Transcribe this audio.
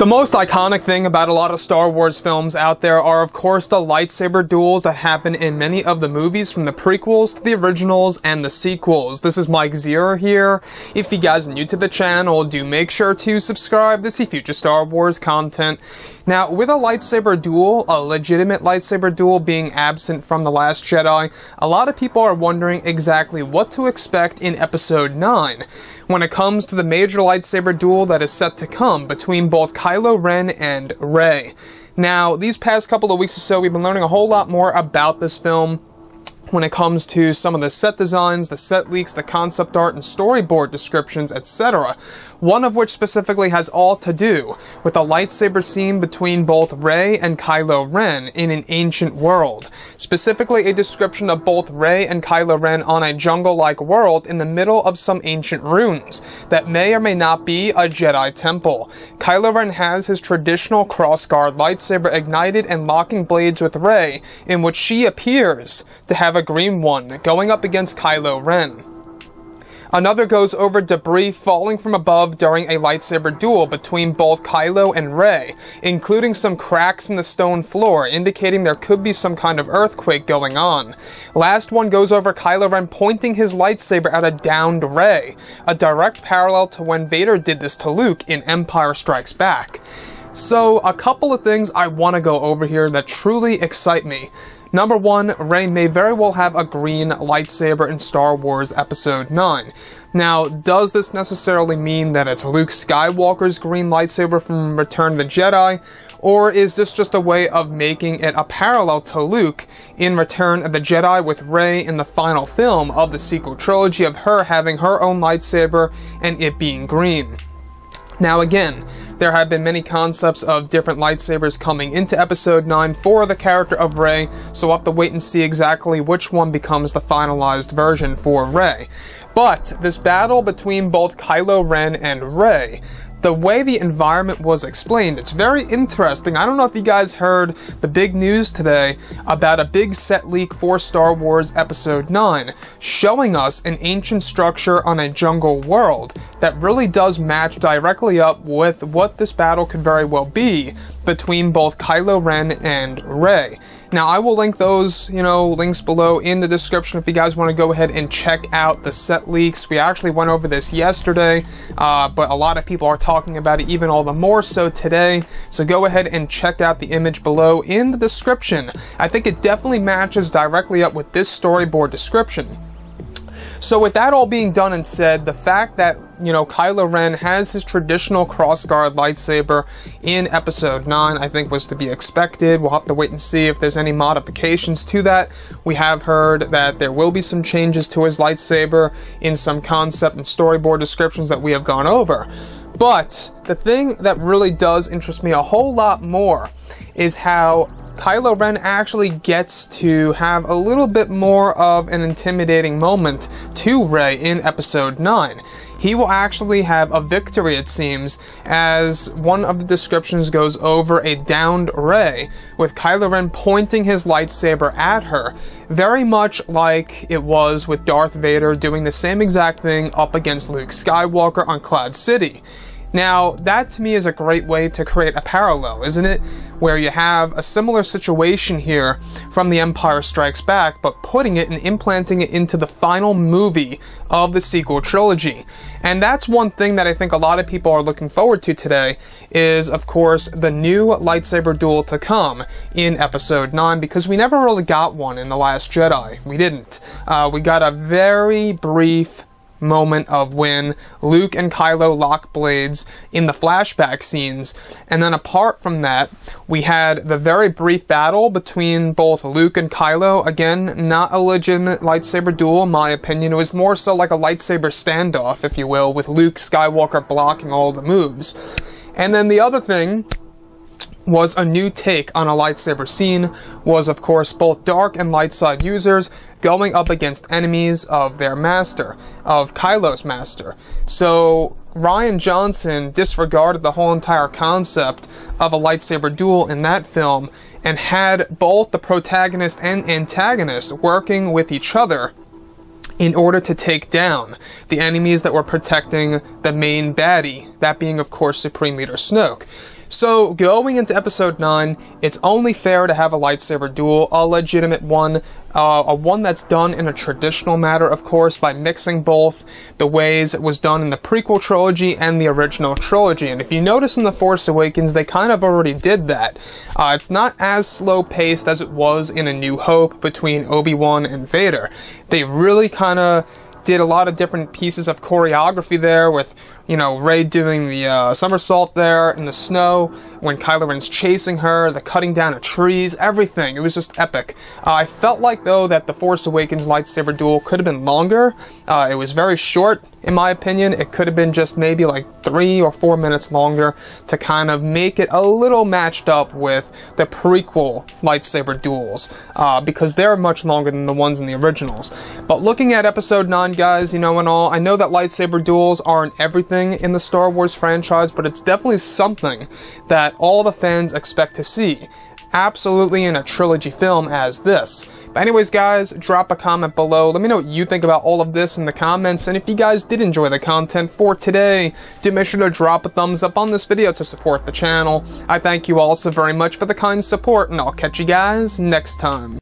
The most iconic thing about a lot of Star Wars films out there are, of course, the lightsaber duels that happen in many of the movies, from the prequels to the originals and the sequels. This is Mike Zero here. If you guys are new to the channel, do make sure to subscribe to see future Star Wars content. Now, with a lightsaber duel, a legitimate lightsaber duel being absent from The Last Jedi, a lot of people are wondering exactly what to expect in Episode 9 when it comes to the major lightsaber duel that is set to come between both Kylo Ren and Rey. Now, these past couple of weeks or so, we've been learning a whole lot more about this film when it comes to some of the set designs, the set leaks, the concept art, and storyboard descriptions, etc. One of which specifically has all to do with a lightsaber scene between both Rey and Kylo Ren in an ancient world. Specifically, a description of both Rey and Kylo Ren on a jungle-like world in the middle of some ancient ruins that may or may not be a Jedi temple. Kylo Ren has his traditional crossguard lightsaber ignited and locking blades with Rey, in which she appears to have a green one, going up against Kylo Ren. Another goes over debris falling from above during a lightsaber duel between both Kylo and Rey, including some cracks in the stone floor, indicating there could be some kind of earthquake going on. Last one goes over Kylo Ren pointing his lightsaber at a downed Rey, a direct parallel to when Vader did this to Luke in Empire Strikes Back. So, a couple of things I want to go over here that truly excite me. Number one, Rey may very well have a green lightsaber in Star Wars Episode 9. Now, does this necessarily mean that it's Luke Skywalker's green lightsaber from Return of the Jedi, or is this just a way of making it a parallel to Luke in Return of the Jedi, with Rey in the final film of the sequel trilogy of her having her own lightsaber and it being green? Now again, there have been many concepts of different lightsabers coming into Episode 9 for the character of Rey, so we'll have to wait and see exactly which one becomes the finalized version for Rey. But this battle between both Kylo Ren and Rey, the way the environment was explained, it's very interesting. I don't know if you guys heard the big news today about a big set leak for Star Wars Episode 9, showing us an ancient structure on a jungle world that really does match directly up with what this battle could very well be between both Kylo Ren and Rey. Now, I will link those, links below in the description if you guys want to go ahead and check out the set leaks. We actually went over this yesterday, but a lot of people are talking about it even all the more so today. So go ahead and check out the image below in the description. I think it definitely matches directly up with this storyboard description. So with that all being done and said, the fact that, Kylo Ren has his traditional crossguard lightsaber in Episode 9, I think was to be expected. We'll have to wait and see if there's any modifications to that. We have heard that there will be some changes to his lightsaber in some concept and storyboard descriptions that we have gone over. But the thing that really does interest me a whole lot more is how Kylo Ren actually gets to have a little bit more of an intimidating moment to Rey in Episode 9. He will actually have a victory, it seems, as one of the descriptions goes over a downed Rey, with Kylo Ren pointing his lightsaber at her, very much like it was with Darth Vader doing the same exact thing up against Luke Skywalker on Cloud City. Now, that to me is a great way to create a parallel, isn't it? Where you have a similar situation here from The Empire Strikes Back, but putting it and implanting it into the final movie of the sequel trilogy. And that's one thing that I think a lot of people are looking forward to today, is, of course, the new lightsaber duel to come in Episode 9, because we never really got one in The Last Jedi. We didn't. We got a very brief moment of when Luke and Kylo lock blades in the flashback scenes, and then apart from that, we had the very brief battle between both Luke and Kylo. Again, not a legitimate lightsaber duel in my opinion. It was more so like a lightsaber standoff, if you will, with Luke Skywalker blocking all the moves. And then the other thing was a new take on a lightsaber scene, was of course both dark and light side users going up against enemies of their master, of Kylo's master. So Rian Johnson disregarded the whole entire concept of a lightsaber duel in that film and had both the protagonist and antagonist working with each other in order to take down the enemies that were protecting the main baddie, that being of course Supreme Leader Snoke. So, going into episode 9, it's only fair to have a lightsaber duel, a legitimate one, one that's done in a traditional manner, of course, by mixing both the ways it was done in the prequel trilogy and the original trilogy. And if you notice in The Force Awakens, they kind of already did that. It's not as slow-paced as it was in A New Hope between Obi-Wan and Vader. They really kind of did a lot of different pieces of choreography there with, you know, Rey doing the somersault there in the snow, when Kylo Ren's chasing her, the cutting down of trees, everything. It was just epic. I felt like, though, that The Force Awakens lightsaber duel could have been longer. It was very short, in my opinion. It could have been just maybe like 3 or 4 minutes longer to kind of make it a little matched up with the prequel lightsaber duels, because they're much longer than the ones in the originals. But looking at episode 9, guys, you know, and all, I know that lightsaber duels aren't everything in the Star Wars franchise, but it's definitely something that all the fans expect to see. Absolutely in a trilogy film as this. But anyways, guys, drop a comment below. Let me know what you think about all of this in the comments. And if you guys did enjoy the content for today, do make sure to drop a thumbs up on this video to support the channel. I thank you all so very much for the kind support, and I'll catch you guys next time.